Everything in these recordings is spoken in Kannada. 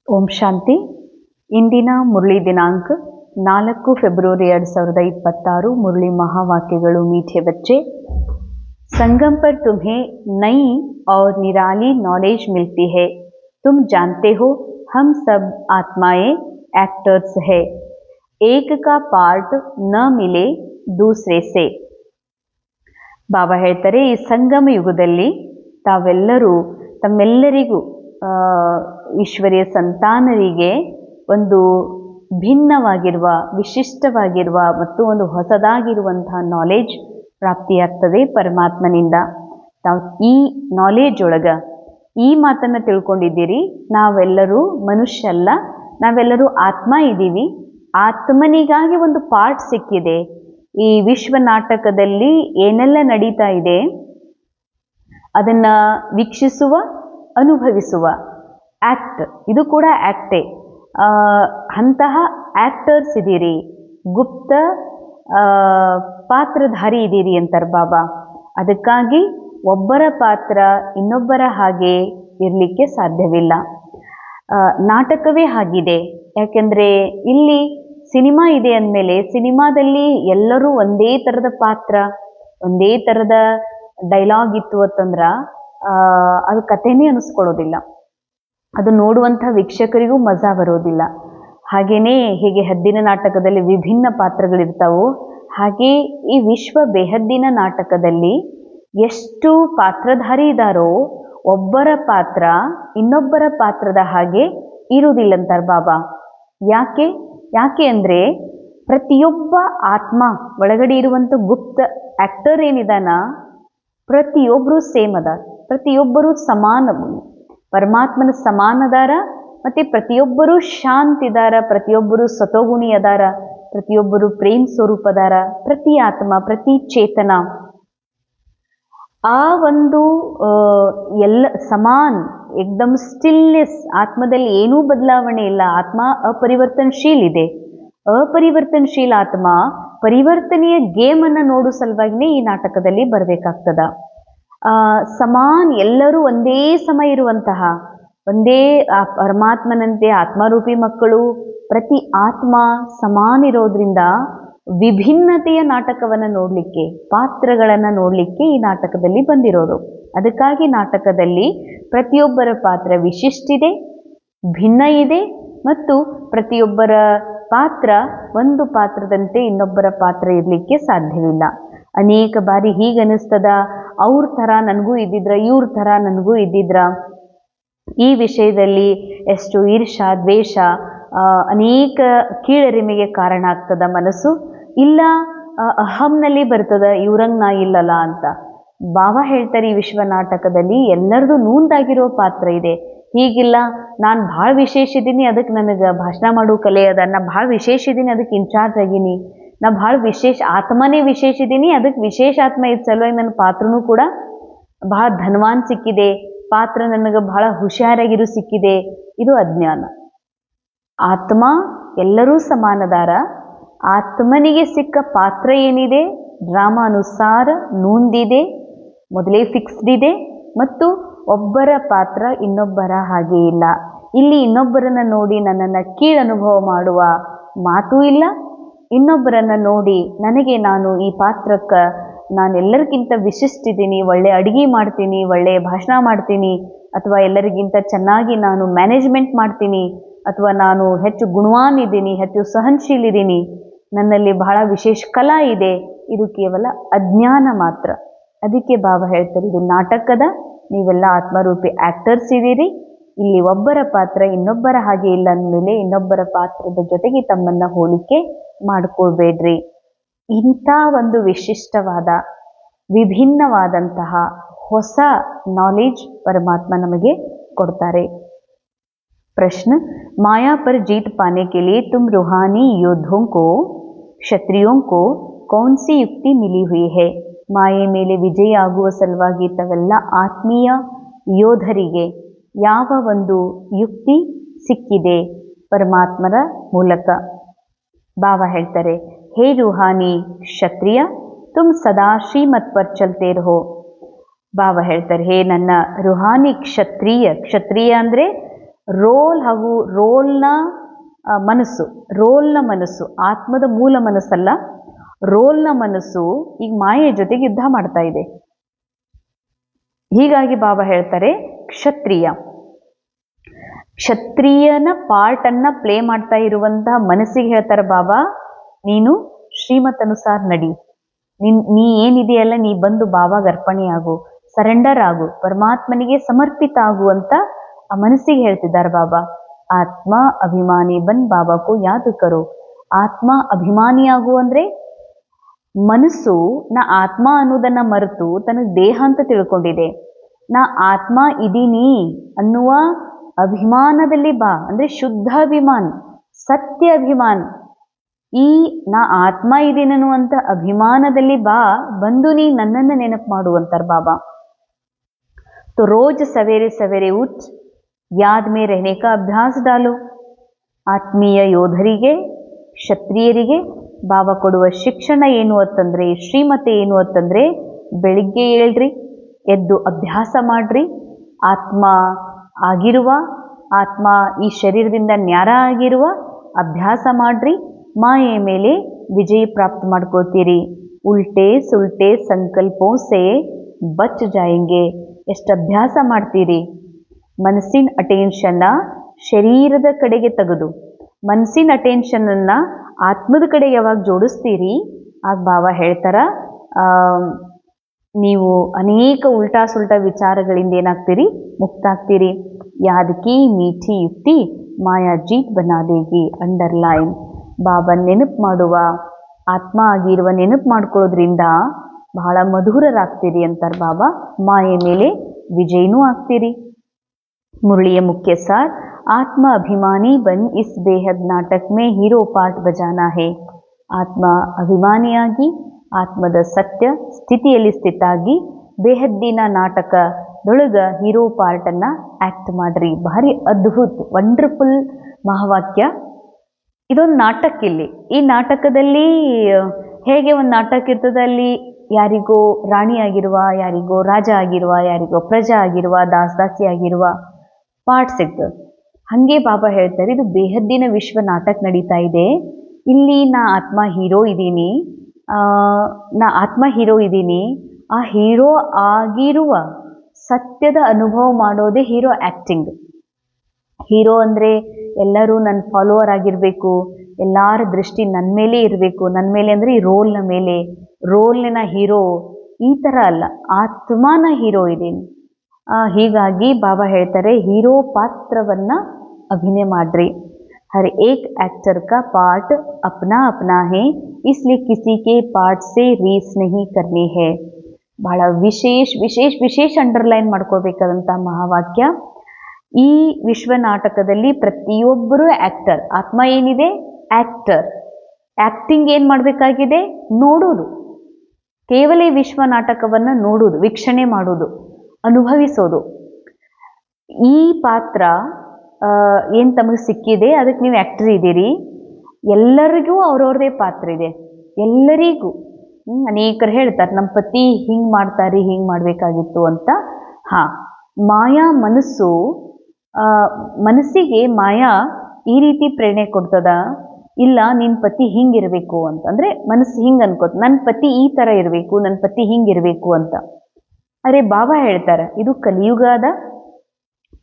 ಓಂ ಶಾಂತಿ. ಇಂದಿನ ಮುರಳಿ ದಿನಾಂಕ 4 ಫೆಬ್ರವರಿ 2026. मुरली महावाक्यಗಳು. मीठे बच्चे, संगम पर तुम्हें नई और निराली नॉलेज मिलती है. तुम जानते हो हम सब आत्माएं एक्टर्स है. एक का पार्ट न मिले दूसरे से. ಬಾಬಾ ಹೇಳ್ತಾರೆ, ಈ ಸಂಗಮ ಯುಗದಲ್ಲಿ ತಾವೆಲ್ಲರೂ ತಮ್ಮೆಲ್ಲರಿಗೂ ಈಶ್ವರಿಯ ಸಂತಾನರಿಗೆ ಒಂದು ಭಿನ್ನವಾಗಿರುವ, ವಿಶಿಷ್ಟವಾಗಿರುವ ಮತ್ತು ಒಂದು ಹೊಸದಾಗಿರುವಂತಹ ನಾಲೆಜ್ ಪ್ರಾಪ್ತಿಯಾಗ್ತದೆ ಪರಮಾತ್ಮನಿಂದ. ತಾವು ಈ ನಾಲೆಜ್ ಒಳಗ ಈ ಮಾತನ್ನು ತಿಳ್ಕೊಂಡಿದ್ದೀರಿ, ನಾವೆಲ್ಲರೂ ಮನುಷ್ಯ ಅಲ್ಲ, ನಾವೆಲ್ಲರೂ ಆತ್ಮ ಇದ್ದೀವಿ. ಆತ್ಮನಿಗಾಗಿ ಒಂದು ಪಾರ್ಟ್ ಸಿಕ್ಕಿದೆ. ಈ ವಿಶ್ವ ನಾಟಕದಲ್ಲಿ ಏನೆಲ್ಲ ನಡೀತಾ ಇದೆ ಅದನ್ನ ವೀಕ್ಷಿಸುವ, ಅನುಭವಿಸುವ ಆಕ್ಟ್, ಇದು ಕೂಡ ಆಕ್ಟೇ. ಅಂತಹ ಆಕ್ಟರ್ಸ್ ಇದ್ದೀರಿ, ಗುಪ್ತ ಪಾತ್ರಧಾರಿ ಇದ್ದೀರಿ ಅಂತಾರೆ ಬಾಬಾ. ಅದಕ್ಕಾಗಿ ಒಬ್ಬರ ಪಾತ್ರ ಇನ್ನೊಬ್ಬರ ಹಾಗೆ ಇರಲಿಕ್ಕೆ ಸಾಧ್ಯವಿಲ್ಲ. ನಾಟಕವೇ ಆಗಿದೆ. ಯಾಕೆಂದರೆ ಇಲ್ಲಿ ಸಿನಿಮಾ ಇದೆ ಅಂದಮೇಲೆ ಸಿನಿಮಾದಲ್ಲಿ ಎಲ್ಲರೂ ಒಂದೇ ಥರದ ಪಾತ್ರ, ಒಂದೇ ಥರದ ಡೈಲಾಗ್ ಇತ್ತು ಅಂತಂದ್ರೆ ಅದು ಕಥೆನೇ ಅನಿಸ್ಕೊಳ್ಳೋದಿಲ್ಲ. ಅದು ನೋಡುವಂಥ ವೀಕ್ಷಕರಿಗೂ ಮಜಾ ಬರೋದಿಲ್ಲ. ಹಾಗೆಯೇ ಹೇಗೆ ಹದ್ದಿನ ನಾಟಕದಲ್ಲಿ ವಿಭಿನ್ನ ಪಾತ್ರಗಳಿರ್ತಾವೋ ಹಾಗೆ ಈ ವಿಶ್ವ ಬೇಹದ್ದಿನ ನಾಟಕದಲ್ಲಿ ಎಷ್ಟು ಪಾತ್ರಧಾರಿ ಇದ್ದಾರೋ ಒಬ್ಬರ ಪಾತ್ರ ಇನ್ನೊಬ್ಬರ ಪಾತ್ರದ ಹಾಗೆ ಇರುವುದಿಲ್ಲ ಅಂತಾರೆ ಬಾಬಾ. ಯಾಕೆ ಅಂದರೆ ಪ್ರತಿಯೊಬ್ಬ ಆತ್ಮ ಒಳಗಡೆ ಇರುವಂಥ ಗುಪ್ತ ಆ್ಯಕ್ಟರ್ ಏನಿದಾನ ಪ್ರತಿಯೊಬ್ಬರು ಸೇಮ್ ಅದಾರ, ಪ್ರತಿಯೊಬ್ಬರು ಸಮಾನ, ಪರಮಾತ್ಮನ ಸಮಾನ ಅದಾರ. ಮತ್ತು ಪ್ರತಿಯೊಬ್ಬರು ಶಾಂತಿ ಇದಾರ, ಪ್ರತಿಯೊಬ್ಬರು ಸತೋಗುಣಿ ಅದಾರ, ಪ್ರತಿಯೊಬ್ಬರು ಪ್ರೇಮ್ ಸ್ವರೂಪ ಅದಾರ. ಪ್ರತಿ ಆತ್ಮ, ಪ್ರತಿ ಚೇತನ ಆ ಒಂದು ಎಲ್ಲ ಸಮಾನ್, ಏಕ್ದಮ್ ಸ್ಟಿಲ್ನೆಸ್. ಆತ್ಮದಲ್ಲಿ ಏನೂ ಬದಲಾವಣೆ ಇಲ್ಲ. ಆತ್ಮ ಅಪರಿವರ್ತನಶೀಲ್ ಇದೆ. ಅಪರಿವರ್ತನಶೀಲ ಆತ್ಮ ಪರಿವರ್ತನೆಯ ಗೇಮನ್ನು ನೋಡೋ ಸಲುವಾಗಿನೇ ಈ ನಾಟಕದಲ್ಲಿ ಬರಬೇಕಾಗ್ತದ. ಸಮಾನ್, ಎಲ್ಲರೂ ಒಂದೇ ಸಮ ಇರುವಂತಹ, ಒಂದೇ ಪರಮಾತ್ಮನಂತೆ ಆತ್ಮರೂಪಿ ಮಕ್ಕಳು. ಪ್ರತಿ ಆತ್ಮ ಸಮಾನ ಇರೋದ್ರಿಂದ ವಿಭಿನ್ನತೆಯ ನಾಟಕವನ್ನು ನೋಡಲಿಕ್ಕೆ, ಪಾತ್ರಗಳನ್ನು ನೋಡಲಿಕ್ಕೆ ಈ ನಾಟಕದಲ್ಲಿ ಬಂದಿರೋದು. ಅದಕ್ಕಾಗಿ ನಾಟಕದಲ್ಲಿ ಪ್ರತಿಯೊಬ್ಬರ ಪಾತ್ರ ವಿಶಿಷ್ಟಿದೆ, ಭಿನ್ನ ಇದೆ. ಮತ್ತು ಪ್ರತಿಯೊಬ್ಬರ ಪಾತ್ರ ಒಂದು ಪಾತ್ರದಂತೆ ಇನ್ನೊಬ್ಬರ ಪಾತ್ರ ಇರಲಿಕ್ಕೆ ಸಾಧ್ಯವಿಲ್ಲ. ಅನೇಕ ಬಾರಿ ಹೀಗೆ ಅನ್ನಿಸ್ತದ, ಅವ್ರ ಥರ ನನಗೂ ಇದ್ದಿದ್ರ, ಇವ್ರ ಥರ ನನಗೂ ಇದ್ದಿದ್ರ. ಈ ವಿಷಯದಲ್ಲಿ ಎಷ್ಟು ಈರ್ಷಾ, ದ್ವೇಷ, ಅನೇಕ ಕೀಳರಿಮೆಗೆ ಕಾರಣ ಆಗ್ತದ ಮನಸ್ಸು. ಇಲ್ಲ ಅಹಂನಲ್ಲಿ ಬರ್ತದ, ಇವ್ರಂಗೆ ನಾ ಇಲ್ಲಲ್ಲ ಅಂತ. ಬಾಬಾ ಹೇಳ್ತಾರೆ, ಈ ವಿಶ್ವ ನಾಟಕದಲ್ಲಿ ಎಲ್ಲರದು ನೂಂದಾಗಿರೋ ಪಾತ್ರ ಇದೆ. ಹೀಗಿಲ್ಲ, ನಾನು ಭಾಳ ವಿಶೇಷ ಇದ್ದೀನಿ, ಅದಕ್ಕೆ ನನಗೆ ಭಾಷಣ ಮಾಡೋ ಕಲೆ ಅದ. ನಾ ಭಾಳ ವಿಶೇಷ ಇದ್ದೀನಿ, ಅದಕ್ಕೆ ಇನ್ಚಾರ್ಜ್ ಆಗೀನಿ. ನಾ ಭಾಳ ವಿಶೇಷ ಆತ್ಮನೇ ವಿಶೇಷ ಇದ್ದೀನಿ, ಅದಕ್ಕೆ ವಿಶೇಷ ಆತ್ಮ ಇದ್ದ ಸಲುವಾಗಿ ನನ್ನ ಪಾತ್ರನೂ ಕೂಡ ಭಾಳ ಧನವಾನ್ ಸಿಕ್ಕಿದೆ, ಪಾತ್ರ ನನಗೆ ಭಾಳ ಹುಷಾರಾಗಿರು ಸಿಕ್ಕಿದೆ. ಇದು ಅಜ್ಞಾನ. ಆತ್ಮ ಎಲ್ಲರೂ ಸಮಾನದಾರ. ಆತ್ಮನಿಗೆ ಸಿಕ್ಕ ಪಾತ್ರ ಏನಿದೆ ಡ್ರಾಮಾ ಅನುಸಾರ ನೂಂದಿದೆ, ಮೊದಲೇ ಫಿಕ್ಸ್ಡ್ ಇದೆ. ಮತ್ತು ಒಬ್ಬರ ಪಾತ್ರ ಇನ್ನೊಬ್ಬರ ಹಾಗೆ ಇಲ್ಲ. ಇಲ್ಲಿ ಇನ್ನೊಬ್ಬರನ್ನು ನೋಡಿ ನನ್ನನ್ನು ಕೀಳು ಅನುಭವ ಮಾಡುವ ಮಾತೂ ಇಲ್ಲ. ಇನ್ನೊಬ್ಬರನ್ನು ನೋಡಿ ನನಗೆ ನಾನು ಈ ಪಾತ್ರಕ್ಕೆ ನಾನು ಎಲ್ಲರಿಗಿಂತ ವಿಶಿಷ್ಟಿದ್ದೀನಿ, ಒಳ್ಳೆ ಅಡುಗೆ ಮಾಡ್ತೀನಿ, ಒಳ್ಳೆಯ ಭಾಷಣ ಮಾಡ್ತೀನಿ, ಅಥವಾ ಎಲ್ಲರಿಗಿಂತ ಚೆನ್ನಾಗಿ ನಾನು ಮ್ಯಾನೇಜ್ಮೆಂಟ್ ಮಾಡ್ತೀನಿ, ಅಥವಾ ನಾನು ಹೆಚ್ಚು ಗುಣವಾನ್ ಇದ್ದೀನಿ, ಹೆಚ್ಚು ಸಹನಶೀಲಿದ್ದೀನಿ, ನನ್ನಲ್ಲಿ ಬಹಳ ವಿಶೇಷ ಕಲಾ ಇದೆ. ಇದು ಕೇವಲ ಅಜ್ಞಾನ ಮಾತ್ರ. ಅದಕ್ಕೆ ಬಾಬಾ ಹೇಳ್ತಾರೆ, ಇದು ನಾಟಕದ, ನೀವೆಲ್ಲ ಆತ್ಮರೂಪಿ ಆ್ಯಕ್ಟರ್ಸ್ ಇದ್ದೀರಿ. ಇಲ್ಲಿ ಒಬ್ಬರ ಪಾತ್ರ ಇನ್ನೊಬ್ಬರ ಹಾಗೆ ಇಲ್ಲ ಅಂದಮೇಲೆ ಇನ್ನೊಬ್ಬರ ಪಾತ್ರದ ಜೊತೆಗೆ ತಮ್ಮನ್ನು ಹೋಲಿಕೆ ಮಾಡಿಕೊಳ್ಬೇಡ್ರಿ. ಇಂಥ ಒಂದು ವಿಶಿಷ್ಟವಾದ, ವಿಭಿನ್ನವಾದಂತಹ ಹೊಸ ನಾಲೆಜ್ ಪರಮಾತ್ಮ ನಮಗೆ ಕೊಡ್ತಾರೆ. प्रश्न, माया पर जीत पाने के लिए तुम रूहानी योद्धों को, क्षत्रियों को कौन सी युक्ति मिली हुई है? ಮಾಯೆ ಮೇಲೆ ವಿಜಯ ಆಗುವ ಸಲುವಾಗಿ ತಾವೆಲ್ಲ ಆತ್ಮೀಯ ಯೋಧರಿಗೆ ಯಾವ ಒಂದು ಯುಕ್ತಿ ಸಿಕ್ಕಿದೆ ಪರಮಾತ್ಮರ ಮೂಲಕ? ಬಾಬಾ ಹೇಳ್ತಾರೆ, ಹೇ ರೂಹಾನಿ ಕ್ಷತ್ರಿಯ, ತುಮ್ ಸದಾ ಶ್ರೀಮತ್ ಪರ್ ಚಲ್ತೆ ರಹೋ. ಬಾಬಾ ಹೇಳ್ತಾರೆ, ಹೇ ನನ್ನ ರುಹಾನಿ ಕ್ಷತ್ರಿಯ. ಕ್ಷತ್ರಿಯ ಅಂದರೆ ರೋಲ್ ಹಾಗೂ ರೋಲ್ನ ಮನಸ್ಸು ಆತ್ಮದ ಮೂಲ ಮನಸ್ಸಲ್ಲ, ರೋಲ್ನ ಮನಸ್ಸು ಈಗ ಮಾಯೆಯ ಜೊತೆಗೆ ಯುದ್ಧ ಮಾಡ್ತಾ ಇದೆ. ಹೀಗಾಗಿ ಬಾಬಾ ಹೇಳ್ತಾರೆ ಕ್ಷತ್ರಿಯನ ಪಾರ್ಟನ್ನು ಪ್ಲೇ ಮಾಡ್ತಾ ಇರುವಂತಹ ಮನಸ್ಸಿಗೆ ಹೇಳ್ತಾರೆ ಬಾಬಾ, ನೀನು ಶ್ರೀಮತ್ ಅನುಸಾರ ನಡಿ, ನೀ ಏನಿದೆಯಲ್ಲ ನೀ ಬಂದು ಬಾಬಾಗೆ ಅರ್ಪಣೆಯಾಗು, ಸರೆಂಡರ್ ಆಗು, ಪರಮಾತ್ಮನಿಗೆ ಸಮರ್ಪಿತ ಆಗು ಅಂತ ಆ ಮನಸ್ಸಿಗೆ ಹೇಳ್ತಿದ್ದಾರೆ ಬಾಬಾ. ಆತ್ಮ ಅಭಿಮಾನಿ ಬನ್ ಬಾಬಾಕು ಯಾದ್ ಕರೋ. ಆತ್ಮ ಅಭಿಮಾನಿಯಾಗು ಅಂದ್ರೆ ಮನಸ್ಸು ನಾ ಆತ್ಮ ಅನ್ನೋದನ್ನ ಮರೆತು ತನಗೆ ದೇಹ ಅಂತ ತಿಳ್ಕೊಂಡಿದೆ. ನಾ ಆತ್ಮ ಇದೀನಿ ಅನ್ನುವ ಅಭಿಮಾನದಲ್ಲಿ ಬಾ, ಅಂದ್ರೆ ಶುದ್ಧ ಅಭಿಮಾನ್, ಸತ್ಯ ಅಭಿಮಾನ್. ಈ ನಾ ಆತ್ಮ ಇದೀನನ್ನುವಂತ ಅಭಿಮಾನದಲ್ಲಿ ಬಂದು ನೀ ನನ್ನನ್ನು ನೆನಪು ಮಾಡುವಂತಾರ ಬಾಬಾ. तो रोज सवेरे सवेरे उठ याद में रहने का अभ्यास डालो. ಆತ್ಮೀಯ ಯೋಧರಿಗೆ, ಕ್ಷತ್ರಿಯರಿಗೆ ಬಾಬಾ ಕೊಡುವ ಶಿಕ್ಷಣ ಏನು ಅಂತಂದ್ರೆ, ಶ್ರೀಮತೆ ಏನು ಅಂತಂದ್ರೆ, ಬೆಳಿಗ್ಗೆ ಏಳ್ರಿ, ಎದ್ದು ಅಭ್ಯಾಸ ಮಾಡ್ರಿ. ಆತ್ಮ ಈ ಶರೀರದಿಂದ ನ್ಯಾರ ಆಗಿರುವ ಅಭ್ಯಾಸ ಮಾಡ್ರಿ. ಮಾಯೆ ಮೇಲೆ ವಿಜಯ ಪ್ರಾಪ್ತ ಮಾಡ್ಕೋತೀರಿ. ಉಲ್ಟೆ ಸುಲ್ಟೆ ಸಂಕಲ್ಪೋ ಸೆ ಬಚ್ ಜಾಯೆಂಗೆ. ಎಷ್ಟು ಅಭ್ಯಾಸ ಮಾಡ್ತೀರಿ? ಮನಸ್ಸಿನ ಅಟೆನ್ಷನ್ನ ಶರೀರದ ಕಡೆಗೆ ತೆಗೆದು ಮನಸ್ಸಿನ ಅಟೆನ್ಷನನ್ನು ಆತ್ಮದ ಕಡೆ ಯಾವಾಗ ಜೋಡಿಸ್ತೀರಿ, ಆಗ ಬಾಬಾ ಹೇಳ್ತಾರ, ನೀವು ಅನೇಕ ಉಲ್ಟಾ ಸುಲ್ಟಾ ವಿಚಾರಗಳಿಂದ ಏನಾಗ್ತೀರಿ, ಮುಕ್ತಾಗ್ತೀರಿ. ಯಾದಕಿ ಮೀಠಿ ಯುಕ್ತಿ ಮಾಯಾ ಜೀತ್ ಬನಾದೇಗಿ. ಅಂಡರ್ಲೈನ್, ಬಾಬಾ ನೆನಪು ಮಾಡುವ, ಆತ್ಮ ಆಗಿರುವ ನೆನಪು ಮಾಡ್ಕೊಳ್ಳೋದ್ರಿಂದ ಬಹಳ ಮಧುರರಾಗ್ತೀರಿ ಅಂತಾರೆ ಬಾಬಾ. ಮಾಯೆ ಮೇಲೆ ವಿಜಯನೂ ಆಗ್ತೀರಿ. ಮುರಳಿಯ ಮುಖ್ಯ ಸಾರ್, ಆತ್ಮ ಅಭಿಮಾನಿ ಬನ್ ಇಸ್ ಬೇಹದ್ ನಾಟಕ್ ಮೇ ಹೀರೋ ಪಾರ್ಟ್ ಬಜಾನಾ ಹೇ. ಆತ್ಮ ಅಭಿಮಾನಿಯಾಗಿ ಆತ್ಮದ ಸತ್ಯ ಸ್ಥಿತಿಯಲ್ಲಿ ಸ್ಥಿತಾಗಿ ಬೇಹದ್ದಿನ ನಾಟಕದೊಳಗ ಹೀರೋ ಪಾರ್ಟನ್ನು ಆ್ಯಕ್ಟ್ ಮಾಡ್ರಿ. ಭಾರಿ ಅದ್ಭುತ, ವಂಡರ್ಫುಲ್ ಮಹಾವಾಕ್ಯ. ಇದೊಂದು ನಾಟಕ. ಇಲ್ಲಿ ಈ ನಾಟಕದಲ್ಲಿ ಹೇಗೆ ಒಂದು ನಾಟಕ ಇರ್ತದೆ, ಅಲ್ಲಿ ಯಾರಿಗೋ ರಾಣಿ ಆಗಿರುವ, ಯಾರಿಗೋ ರಾಜ ಆಗಿರುವ, ಯಾರಿಗೋ ಪ್ರಜಾ ಆಗಿರುವ, ದಾಸಿ ಆಗಿರುವ ಪಾರ್ಟ್ ಸಿಗ್ತದೆ. ಹಾಗೆ ಬಾಬಾ ಹೇಳ್ತಾರೆ, ಇದು ಬೇಹದ್ದಿನ ವಿಶ್ವ ನಾಟಕ ನಡೀತಾ ಇದೆ. ಇಲ್ಲಿ ನಾ ಆತ್ಮ ಹೀರೋ ಇದ್ದೀನಿ. ಆ ಹೀರೋ ಆಗಿರುವ ಸತ್ಯದ ಅನುಭವ ಮಾಡೋದೇ ಹೀರೋ ಆ್ಯಕ್ಟಿಂಗ್. ಹೀರೋ ಅಂದರೆ ಎಲ್ಲರೂ ನನ್ನ ಫಾಲೋವರ್ ಆಗಿರಬೇಕು, ಎಲ್ಲರ ದೃಷ್ಟಿ ನನ್ನ ಮೇಲೆ ಇರಬೇಕು. ನನ್ನ ಮೇಲೆ ಅಂದರೆ ಈ ರೋಲ್ನ ಹೀರೋ ಈ ಥರ ಅಲ್ಲ, ಆತ್ಮನ ಹೀರೋ ಇದ್ದೀನಿ. ಹೀಗಾಗಿ ಬಾಬಾ ಹೇಳ್ತಾರೆ, ಹೀರೋ ಪಾತ್ರವನ್ನು ಅಭಿನಯ ಮಾಡ್ರಿ. हर एक एक्टर का पार्ट अपना अपना है, इसलिए किसी के पार्ट से रीस नहीं करनी है. ಬಹಳ ವಿಶೇಷ ಅಂಡರ್ಲೈನ್ ಮಾಡ್ಕೋಬೇಕಾದಂಥ ಮಹಾವಾಕ್ಯ. ಈ ವಿಶ್ವ ನಾಟಕದಲ್ಲಿ ಪ್ರತಿಯೊಬ್ಬರೂ ಆ್ಯಕ್ಟರ್. ಆತ್ಮ ಏನಿದೆ, ಆ್ಯಕ್ಟರ್. ಆ್ಯಕ್ಟಿಂಗ್ ಏನು ಮಾಡಬೇಕಾಗಿದೆ, ನೋಡೋದು. ಕೇವಲ ಈ ವಿಶ್ವ ನಾಟಕವನ್ನು ನೋಡೋದು, ವೀಕ್ಷಣೆ ಮಾಡೋದು, ಅನುಭವಿಸೋದು. ಈ ಪಾತ್ರ ಏನು ತಮಗೆ ಸಿಕ್ಕಿದೆ, ಅದಕ್ಕೆ ನೀವು ಆ್ಯಕ್ಟರ್ ಇದ್ದೀರಿ. ಎಲ್ಲರಿಗೂ ಅವ್ರವ್ರದೇ ಪಾತ್ರ ಇದೆ, ಎಲ್ಲರಿಗೂ. ಅನೇಕರು ಹೇಳ್ತಾರೆ, ನಮ್ಮ ಪತಿ ಹಿಂಗೆ ಮಾಡ್ತಾರೆ, ಹಿಂಗೆ ಮಾಡಬೇಕಾಗಿತ್ತು ಅಂತ. ಮಾಯಾ ಮನಸ್ಸಿಗೆ ಮಾಯಾ ಈ ರೀತಿ ಪ್ರೇರಣೆ ಕೊಡ್ತದ, ಇಲ್ಲ ನಿನ್ನ ಪತಿ ಹಿಂಗಿರಬೇಕು ಅಂತಂದರೆ ಮನಸ್ಸು ಹಿಂಗೆ ಅನ್ಕೋತ, ನನ್ನ ಪತಿ ಈ ಥರ ಇರಬೇಕು, ನನ್ನ ಪತಿ ಹಿಂಗಿರಬೇಕು ಅಂತ. ಅರೆ ಬಾಬಾ ಹೇಳ್ತಾರೆ, ಇದು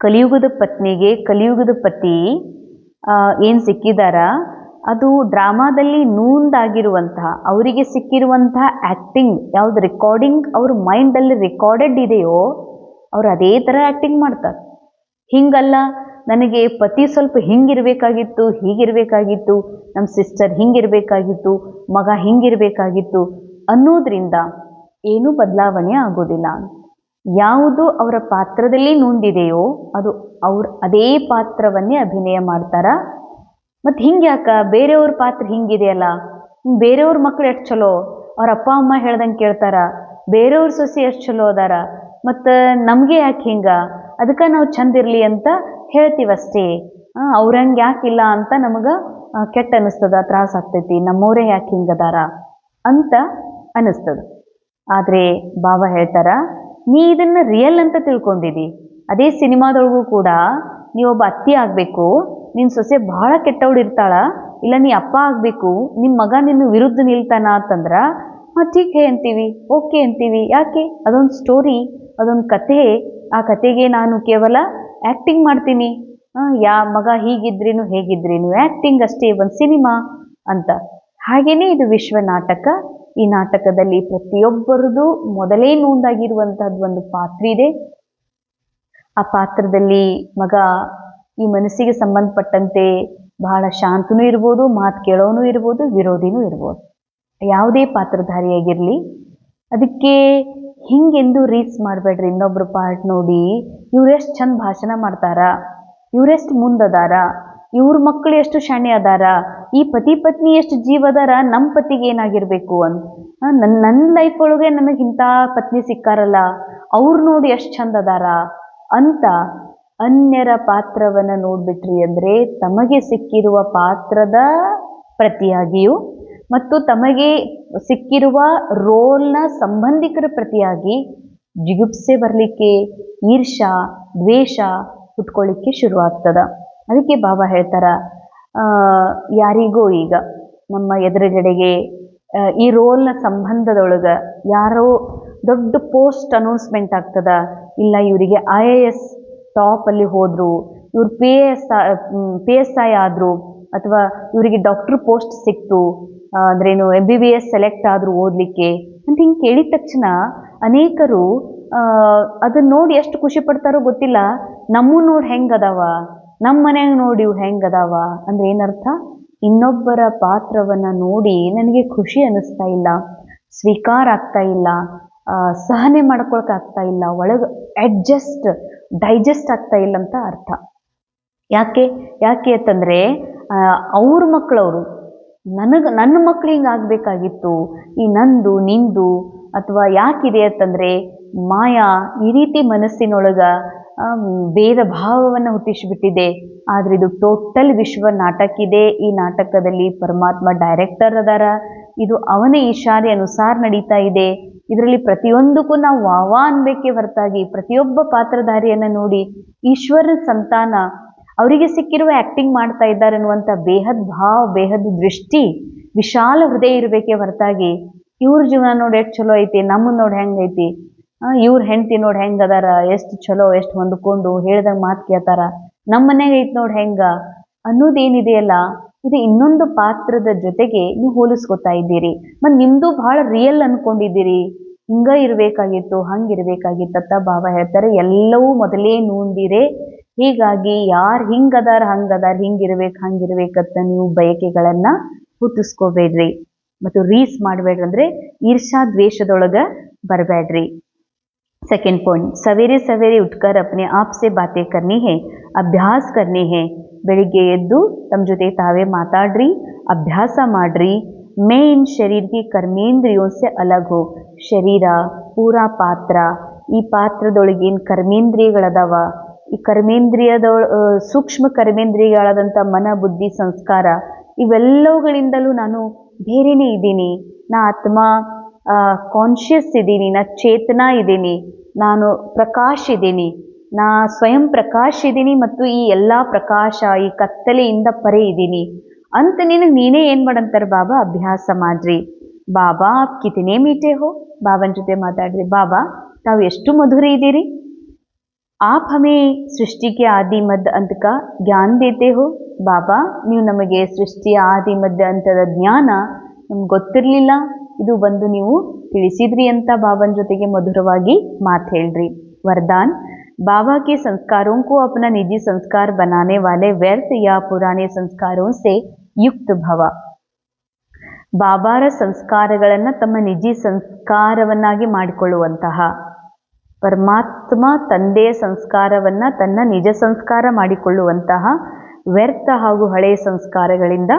ಕಲಿಯುಗದ ಪತ್ನಿಗೆ ಕಲಿಯುಗದ ಪತಿ ಏನು ಸಿಕ್ಕಿದಾರ, ಅದು ಡ್ರಾಮಾದಲ್ಲಿ ನೂಂದಾಗಿರುವಂತಹ ಅವರಿಗೆ ಸಿಕ್ಕಿರುವಂತಹ ಆ್ಯಕ್ಟಿಂಗ್ ಯಾವುದು ರೆಕಾರ್ಡಿಂಗ್ ಅವ್ರ ಮೈಂಡಲ್ಲಿ ರೆಕಾರ್ಡೆಡ್ ಇದೆಯೋ, ಅವ್ರು ಅದೇ ಥರ ಆ್ಯಕ್ಟಿಂಗ್ ಮಾಡ್ತಾರೆ. ಹಿಂಗಲ್ಲ, ನನಗೆ ಪತಿ ಸ್ವಲ್ಪ ಹಿಂಗಿರಬೇಕಾಗಿತ್ತು, ಹೀಗಿರಬೇಕಾಗಿತ್ತು, ನಮ್ಮ ಸಿಸ್ಟರ್ ಹಿಂಗಿರಬೇಕಾಗಿತ್ತು, ಮಗ ಹಿಂಗಿರಬೇಕಾಗಿತ್ತು ಅನ್ನೋದ್ರಿಂದ ಏನೂ ಬದಲಾವಣೆ ಆಗೋದಿಲ್ಲ. ಯಾವುದು ಅವರ ಪಾತ್ರದಲ್ಲಿ ನೊಂದಿದೆಯೋ ಅದು ಅದೇ ಪಾತ್ರವನ್ನೇ ಅಭಿನಯ ಮಾಡ್ತಾರ. ಮತ್ತು ಹಿಂಗೆ ಯಾಕೆ ಬೇರೆಯವ್ರ ಪಾತ್ರ ಹಿಂಗಿದೆಯಲ್ಲ, ಬೇರೆಯವ್ರ ಮಕ್ಕಳು ಎಷ್ಟು ಚಲೋ, ಅವ್ರ ಅಪ್ಪ ಅಮ್ಮ ಹೇಳ್ದಂಗೆ ಕೇಳ್ತಾರ, ಬೇರೆಯವ್ರ ಸೊಸೆ ಎಷ್ಟು ಚಲೋ ಅದಾರ, ಮತ್ತು ನಮಗೆ ಯಾಕೆ ಹಿಂಗೆ, ಅದಕ್ಕೆ ನಾವು ಚಂದ ಇರಲಿ ಅಂತ ಹೇಳ್ತೀವಷ್ಟೇ. ಅವ್ರಂಗೆ ಯಾಕಿಲ್ಲ ಅಂತ ನಮಗೆ ಕೆಟ್ಟ ಅನ್ನಿಸ್ತದ, ತ್ರಾಸ ಆಗ್ತೈತಿ, ನಮ್ಮವರೇ ಯಾಕೆ ಹಿಂಗದಾರ ಅಂತ ಅನ್ನಿಸ್ತದ. ಆದರೆ ಬಾಬಾ ಹೇಳ್ತಾರ, ನೀ ಇದನ್ನು ರಿಯಲ್ ಅಂತ ತಿಳ್ಕೊಂಡಿದ್ದಿ. ಅದೇ ಸಿನಿಮಾದೊಳಗೂ ಕೂಡ ನೀವೊಬ್ಬ ಅತ್ತಿ ಆಗಬೇಕು, ನಿನ್ನ ಸೊಸೆ ಭಾಳ ಕೆಟ್ಟವಳು ಇರ್ತಾಳ, ಇಲ್ಲ ನೀ ಅಪ್ಪ ಆಗಬೇಕು, ನಿಮ್ಮ ಮಗ ನಿನ್ನ ವಿರುದ್ಧ ನಿಲ್ತಾನ ಅಂತಂದ್ರ ಟೀಕ್ ಹೇ ಅಂತೀವಿ, ಓಕೆ ಅಂತೀವಿ. ಯಾಕೆ? ಅದೊಂದು ಸ್ಟೋರಿ, ಅದೊಂದು ಕಥೆ. ಆ ಕಥೆಗೆ ನಾನು ಕೇವಲ ಆ್ಯಕ್ಟಿಂಗ್ ಮಾಡ್ತೀನಿ. ಮಗ ಹೀಗಿದ್ರೇನು ಹೇಗಿದ್ರೇನು ಆ್ಯಕ್ಟಿಂಗ್ ಅಷ್ಟೇ, ಒಂದು ಸಿನಿಮಾ ಅಂತ. ಹಾಗೇನೆ ಇದು ವಿಶ್ವ ನಾಟಕ. ಈ ನಾಟಕದಲ್ಲಿ ಪ್ರತಿಯೊಬ್ಬರದು ಮೊದಲೇ ನೋಂದಾಗಿರುವಂತಹದ್ದು ಒಂದು ಪಾತ್ರ ಇದೆ. ಆ ಪಾತ್ರದಲ್ಲಿ ಮಗ ಈ ಮನಸ್ಸಿಗೆ ಸಂಬಂಧಪಟ್ಟಂತೆ ಬಹಳ ಶಾಂತನೂ ಇರ್ಬೋದು, ಮಾತು ಕೇಳೋನು ಇರ್ಬೋದು, ವಿರೋಧಿನೂ ಇರ್ಬೋದು. ಯಾವುದೇ ಪಾತ್ರಧಾರಿಯಾಗಿರಲಿ, ಅದಕ್ಕೆ ಹಿಂಗೆಂದು ರೀಸ್ ಮಾಡಬೇಡ್ರಿ. ಇನ್ನೊಬ್ರು ಪಾರ್ಟ್ ನೋಡಿ ಇವರೆಷ್ಟು ಚಂದ ಭಾಷಣ ಮಾಡ್ತಾರ, ಇವರೆಷ್ಟು ಮುಂದದಾರ, ಇವ್ರ ಮಕ್ಕಳು ಎಷ್ಟು ಶಾಣೆ ಅದಾರ, ಈ ಪತಿ ಪತ್ನಿ ಎಷ್ಟು ಜೀವ ಅದಾರ, ನಮ್ಮ ಪತಿಗೆ ಏನಾಗಿರ್ಬೇಕು ಅಂತ. ನನ್ನ ಲೈಫ್ ಒಳಗೆ ನನಗೆ ಇಂಥ ಪತ್ನಿ ಸಿಕ್ಕಾರಲ್ಲ, ಅವ್ರು ನೋಡಿ ಎಷ್ಟು ಚಂದ ಅದಾರ ಅಂತ ಅನ್ಯರ ಪಾತ್ರವನ್ನು ನೋಡ್ಬಿಟ್ರಿ ಅಂದರೆ ತಮಗೆ ಸಿಕ್ಕಿರುವ ಪಾತ್ರದ ಪ್ರತಿಯಾಗಿಯೂ ಮತ್ತು ತಮಗೆ ಸಿಕ್ಕಿರುವ ರೋಲ್ನ ಸಂಬಂಧಿಕರ ಪ್ರತಿಯಾಗಿ ಜಿಗುಪ್ಸೆ ಬರಲಿಕ್ಕೆ, ಈರ್ಷಾ ದ್ವೇಷ ಹುಟ್ಕೊಳ್ಳಿಕ್ಕೆ ಶುರುವಾಗ್ತದ. ಅದಕ್ಕೆ ಬಾಬಾ ಹೇಳ್ತಾರ, ಯಾರಿಗೋ ಈಗ ನಮ್ಮ ಎದುರುಗಡೆಗೆ ಈ ರೋಲ್ನ ಸಂಬಂಧದೊಳಗೆ ಯಾರೋ ದೊಡ್ಡ ಪೋಸ್ಟ್ ಅನೌನ್ಸ್ಮೆಂಟ್ ಆಗ್ತದ, ಇಲ್ಲ ಇವರಿಗೆ IAS ಟಾಪಲ್ಲಿ ಹೋದರು, ಇವ್ರು PSI ಆದರು, ಅಥವಾ ಇವರಿಗೆ ಡಾಕ್ಟ್ರ್ ಪೋಸ್ಟ್ ಸಿಕ್ತು, ಅಂದ್ರೇನು MBBS ಸೆಲೆಕ್ಟ್ ಆದರೂ ಓದಲಿಕ್ಕೆ ಅಂತ ಹಿಂಗೆ ಕೇಳಿದ ತಕ್ಷಣ ಅನೇಕರು ಅದನ್ನ ನೋಡಿ ಎಷ್ಟು ಖುಷಿ ಪಡ್ತಾರೋ ಗೊತ್ತಿಲ್ಲ. ನಮ್ಮ ನೋಡಿ ಹೆಂಗದಾವ, ನಮ್ಮ ಮನ್ಯಾಗ ನೋಡಿ ಇವು ಹೆಂಗದಾವ ಅಂದ್ರೆ ಏನರ್ಥ? ಇನ್ನೊಬ್ಬರ ಪಾತ್ರವನ್ನು ನೋಡಿ ನನಗೆ ಖುಷಿ ಅನ್ನಿಸ್ತಾ ಇಲ್ಲ, ಸ್ವೀಕಾರ ಆಗ್ತಾ ಇಲ್ಲ, ಸಹನೆ ಮಾಡ್ಕೊಳಕ್ ಆಗ್ತಾ ಇಲ್ಲ, ಒಳಗೆ ಡೈಜೆಸ್ಟ್ ಆಗ್ತಾ ಇಲ್ಲ ಅಂತ ಅರ್ಥ. ಯಾಕೆ ಅಂತಂದರೆ ಅವ್ರ ಮಕ್ಕಳವರು ನನ್ನ ಮಕ್ಳು ಹಿಂಗೆ ಆಗಬೇಕಾಗಿತ್ತು, ಈ ನಂದು ನಿಂದು ಅಥವಾ ಯಾಕಿದೆ ಅಂತಂದರೆ ಮಾಯಾ ಈ ರೀತಿ ಮನಸ್ಸಿನೊಳಗೆ ಭೇದ ಭಾವವನ್ನು ಹುಟ್ಟಿಸಿಬಿಟ್ಟಿದೆ. ಆದರೆ ಇದು ಟೋಟಲ್ ವಿಶ್ವ ನಾಟಕ ಇದೆ. ಈ ನಾಟಕದಲ್ಲಿ ಪರಮಾತ್ಮ ಡೈರೆಕ್ಟರ್ ಅದಾರ, ಇದು ಅವನ ಇಶಾರೆ ಅನುಸಾರ ನಡೀತಾ ಇದೆ. ಇದರಲ್ಲಿ ಪ್ರತಿಯೊಂದಕ್ಕೂ ನಾವು ವಾವಾ ಅನ್ಬೇಕೇ ಹೊರತಾಗಿ ಪ್ರತಿಯೊಬ್ಬ ಪಾತ್ರಧಾರಿಯನ್ನು ನೋಡಿ ಈಶ್ವರನ ಸಂತಾನ ಅವರಿಗೆ ಸಿಕ್ಕಿರುವ ಆ್ಯಕ್ಟಿಂಗ್ ಮಾಡ್ತಾ ಇದ್ದಾರೆ ಅನ್ನುವಂಥ ಬೇಹದ್ ಭಾವ, ಬೇಹದ್ ದೃಷ್ಟಿ, ವಿಶಾಲ ಹೃದಯ ಇರಬೇಕೇ ಹೊರತಾಗಿ ಇವ್ರ ಜೀವನ ನೋಡಿ ಎಷ್ಟು ಚಲೋ ಐತಿ, ನಮ್ಮನ್ನ ನೋಡಿ ಹೆಂಗೈತಿ, ಇವ್ರ ಹೆಂಡತಿ ನೋಡಿ ಹೆಂಗೆ ಅದಾರ, ಎಷ್ಟು ಚಲೋ, ಎಷ್ಟು ಹೊಂದ್ಕೊಂಡು ಹೇಳ್ದಂಗೆ ಮಾತು ಕೇಳ್ತಾರ, ನಮ್ಮ ಮನೆಗೆ ಐತಿ ನೋಡಿ ಹೆಂಗ ಅನ್ನೋದೇನಿದೆಯಲ್ಲ, ಇದು ಇನ್ನೊಂದು ಪಾತ್ರದ ಜೊತೆಗೆ ನೀವು ಹೋಲಿಸ್ಕೊತಾ ಇದ್ದೀರಿ. ಮತ್ತು ನಿಮ್ಮದು ಭಾಳ ರಿಯಲ್ ಅಂದ್ಕೊಂಡಿದ್ದೀರಿ, ಹಿಂಗೆ ಇರಬೇಕಾಗಿತ್ತು, ಹಂಗಿರಬೇಕಾಗಿತ್ತ ಬಾಬಾ ಹೇಳ್ತಾರೆ. ಎಲ್ಲವೂ ಮೊದಲೇ ನೋಂದಿರೆ. ಹೀಗಾಗಿ ಯಾರು ಹಿಂಗದಾರ ಹಿಂಗಿರ್ಬೇಕು ಹಂಗಿರ್ಬೇಕಂತ ನೀವು ಬಯಕೆಗಳನ್ನು ಹುಟ್ಟಿಸ್ಕೋಬೇಡ್ರಿ ಮತ್ತು ರೀಸ್ ಮಾಡಬೇಡ್ರಿ, ಅಂದರೆ ಈರ್ಷಾ ದ್ವೇಷದೊಳಗೆ ಬರಬೇಡ್ರಿ. सेकेंड पॉइंट, सवेरे सवेरे उठकर अपने आप से बातें करनी है, अभ्यास करने हैं. ಬೆಳಿಗ್ಗೆ ಎದ್ದು ತಮ್ಮ ಜೊತೆ ತಾವೇ ಮಾತಾಡ್ರಿ, ಅಭ್ಯಾಸ ಮಾಡ್ರಿ. ಮೇ ಇನ್ ಶರೀರ ಕಿ ಕರ್ಮೇಂದ್ರಿಯೋ ಸೆ ಅಲಗ್ ಹೋ. ಶರೀರ ಪೂರಾ ಪಾತ್ರ, ಈ ಪಾತ್ರದೊಳಗೇನು ಕರ್ಮೇಂದ್ರಿಯಗಳದಾವ, ಈ ಸೂಕ್ಷ್ಮ ಕರ್ಮೇಂದ್ರಿಯಗಳಾದಂಥ ಮನ, ಬುದ್ಧಿ, ಸಂಸ್ಕಾರ ಇವೆಲ್ಲವುಗಳಿಂದಲೂ ನಾನು ಬೇರೆನೇ ಇದ್ದೀನಿ. ನಾ ಆತ್ಮ ಕಾನ್ಷಿಯಸ್ ಇದ್ದೀನಿ, ನಾ ಚೇತನ ಇದ್ದೀನಿ, ನಾನು ಪ್ರಕಾಶ್ ಇದ್ದೀನಿ, ನಾ ಸ್ವಯಂ ಪ್ರಕಾಶ್ ಇದ್ದೀನಿ ಮತ್ತು ಈ ಎಲ್ಲ ಪ್ರಕಾಶ ಈ ಕತ್ತಲೆಯಿಂದ ಪರೆ ಇದ್ದೀನಿ ಅಂತ ನೀನೇ ಏನು ಮಾಡಂತಾರೆ ಬಾಬಾ? ಅಭ್ಯಾಸ ಮಾಡ್ರಿ. ಬಾಬಾ ಆಪ್ ಕಿತನೆ ಮೀಠೆ ಹೋ. ಬಾಬನ ಜೊತೆ ಮಾತಾಡ್ರಿ, ಬಾಬಾ ತಾವು ಎಷ್ಟು ಮಧುರ ಇದ್ದೀರಿ. ಆಪ್ ಹಮೇ ಸೃಷ್ಟಿಗೆ ಆದಿ ಮಧ್ಯ ಅಂತಕ ಜ್ಞಾನ ದೇತೆ ಹೋ. ಬಾಬಾ ನೀವು ನಮಗೆ ಸೃಷ್ಟಿಯ ಆದಿ ಮಧ್ಯ ಅಂತದ ಜ್ಞಾನ ನಮ್ಗೆ ಗೊತ್ತಿರಲಿಲ್ಲ, ಇದು ಬಂದು ನೀವು ತಿಳಿಸಿದ್ರಿ ಅಂತ ಬಾಬನ ಜೊತೆಗೆ ಮಧುರವಾಗಿ ಮಾತು ಹೇಳ್ರಿ. वरदान, बाबा के संस्कारों को अपना निजी संस्कार बनाने वाले व्यर्थ या पुराने संस्कारों से युक्त भव. ಬಾಬಾರ ಸಂಸ್ಕಾರಗಳನ್ನು ತಮ್ಮ ನಿಜಿ ಸಂಸ್ಕಾರವನ್ನಾಗಿ ಮಾಡಿಕೊಳ್ಳುವಂತಹ, ಪರಮಾತ್ಮ ತಂದೆಯ ಸಂಸ್ಕಾರವನ್ನು ತನ್ನ ನಿಜ ಸಂಸ್ಕಾರ ಮಾಡಿಕೊಳ್ಳುವಂತಹ ವ್ಯರ್ಥ ಹಾಗೂ ಹಳೆಯ ಸಂಸ್ಕಾರಗಳಿಂದ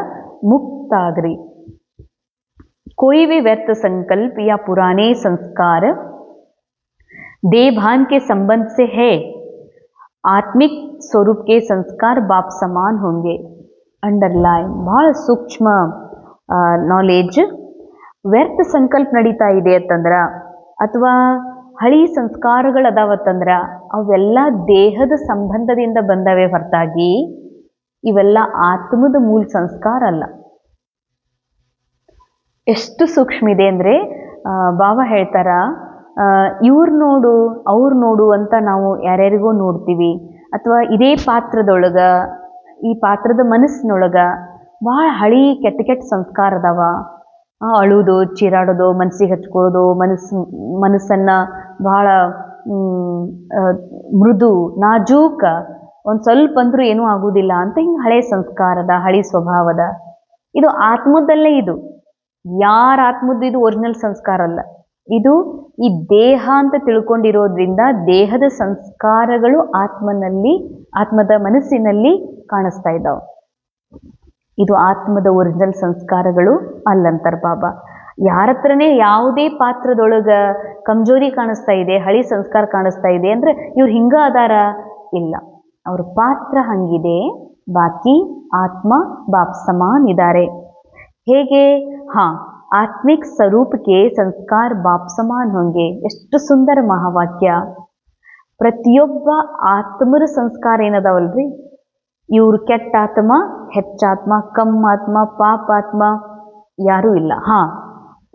ಮುಕ್ತಾಗ್ರಿ. कोई भी व्यर्थ संकल्प या पुराने संस्कार देहभान के संबंध से है, आत्मिक स्वरूप के संस्कार बाप समान होंगे. अंडरलाइन, ಬಹಳ ಸೂಕ್ಷ್ಮ ನಾಲೆಜ್. ವ್ಯರ್ಥ ಸಂಕಲ್ಪ ನಡೀತಾ ಇದೆ ಅಂತಂದ್ರೆ ಅಥವಾ ಹಳಿ ಸಂಸ್ಕಾರಗಳದಾವತ್ತಂದ್ರ ಅವೆಲ್ಲ ದೇಹದ ಸಂಬಂಧದಿಂದ ಬಂದವೆ ಹೊರತಾಗಿ ಇವೆಲ್ಲ ಆತ್ಮದ ಮೂಲ ಸಂಸ್ಕಾರ ಅಲ್ಲ. ಎಷ್ಟು ಸೂಕ್ಷ್ಮ ಇದೆ ಅಂದರೆ ಬಾಬಾ ಹೇಳ್ತಾರ, ಇವ್ರು ನೋಡು ಅವ್ರು ನೋಡು ಅಂತ ನಾವು ಯಾರ್ಯಾರಿಗೋ ನೋಡ್ತೀವಿ, ಅಥವಾ ಇದೇ ಪಾತ್ರದೊಳಗ ಈ ಪಾತ್ರದ ಮನಸ್ಸಿನೊಳಗ ಭಾಳ ಹಳಿ ಕೆಟ್ಟ ಕೆಟ್ಟ ಸಂಸ್ಕಾರ ಅದಾವ. ಅಳುವುದು, ಚೀರಾಡೋದು, ಮನಸ್ಸಿಗೆ ಹಚ್ಕೊಳ್ಳೋದು, ಮನಸ್ಸನ್ನು ಭಾಳ ಮೃದು ನಾಜೂಕ, ಒಂದು ಸ್ವಲ್ಪ ಅಂದ್ರೂ ಏನೂ ಆಗುವುದಿಲ್ಲ ಅಂತ ಹಿಂಗೆ ಹಳೆ ಸಂಸ್ಕಾರದ ಹಳಿ ಸ್ವಭಾವದ. ಇದು ಆತ್ಮದಲ್ಲೇ, ಇದು ಯಾರ ಆತ್ಮದ್ದು ಇದು ಒರಿಜಿನಲ್ ಸಂಸ್ಕಾರ ಅಲ್ಲ. ಇದು ಈ ದೇಹ ಅಂತ ತಿಳ್ಕೊಂಡಿರೋದ್ರಿಂದ ದೇಹದ ಸಂಸ್ಕಾರಗಳು ಆತ್ಮದ ಮನಸ್ಸಿನಲ್ಲಿ ಕಾಣಿಸ್ತಾ ಇದ್ದಾವೆ. ಇದು ಆತ್ಮದ ಒರಿಜಿನಲ್ ಸಂಸ್ಕಾರಗಳು ಅಲ್ಲಂತಾರ ಬಾಬಾ. ಯಾರ ಹತ್ರನೇ ಯಾವುದೇ ಪಾತ್ರದೊಳಗ ಕಮ್ಜೋರಿ ಕಾಣಿಸ್ತಾ ಇದೆ, ಹಳಿ ಸಂಸ್ಕಾರ ಕಾಣಿಸ್ತಾ ಇದೆ ಅಂದ್ರೆ ಇವ್ರು ಹಿಂಗ ಅದಾರ, ಇಲ್ಲ, ಅವ್ರ ಪಾತ್ರ ಹಂಗಿದೆ, ಬಾಕಿ ಆತ್ಮ ಬಾಪ್ ಸಮಾನ್ ಇದ್ದಾರೆ. ಹೇಗೆ? ಆತ್ಮಿಕ್ ಸ್ವರೂಪಕ್ಕೆ ಸಂಸ್ಕಾರ ಬಾಪ್ ಸಮಾನ್ ಹೊಂಗೆ. ಎಷ್ಟು ಸುಂದರ ಮಹಾವಾಕ್ಯ. ಪ್ರತಿಯೊಬ್ಬ ಆತ್ಮರ ಸಂಸ್ಕಾರ ಏನದಾವಲ್ರಿ, ಇವ್ರು ಕೆಟ್ಟ ಆತ್ಮ, ಹೆಚ್ಚಾತ್ಮ, ಕಮ್ಮಾತ್ಮ, ಪಾಪಾತ್ಮ ಯಾರೂ ಇಲ್ಲ.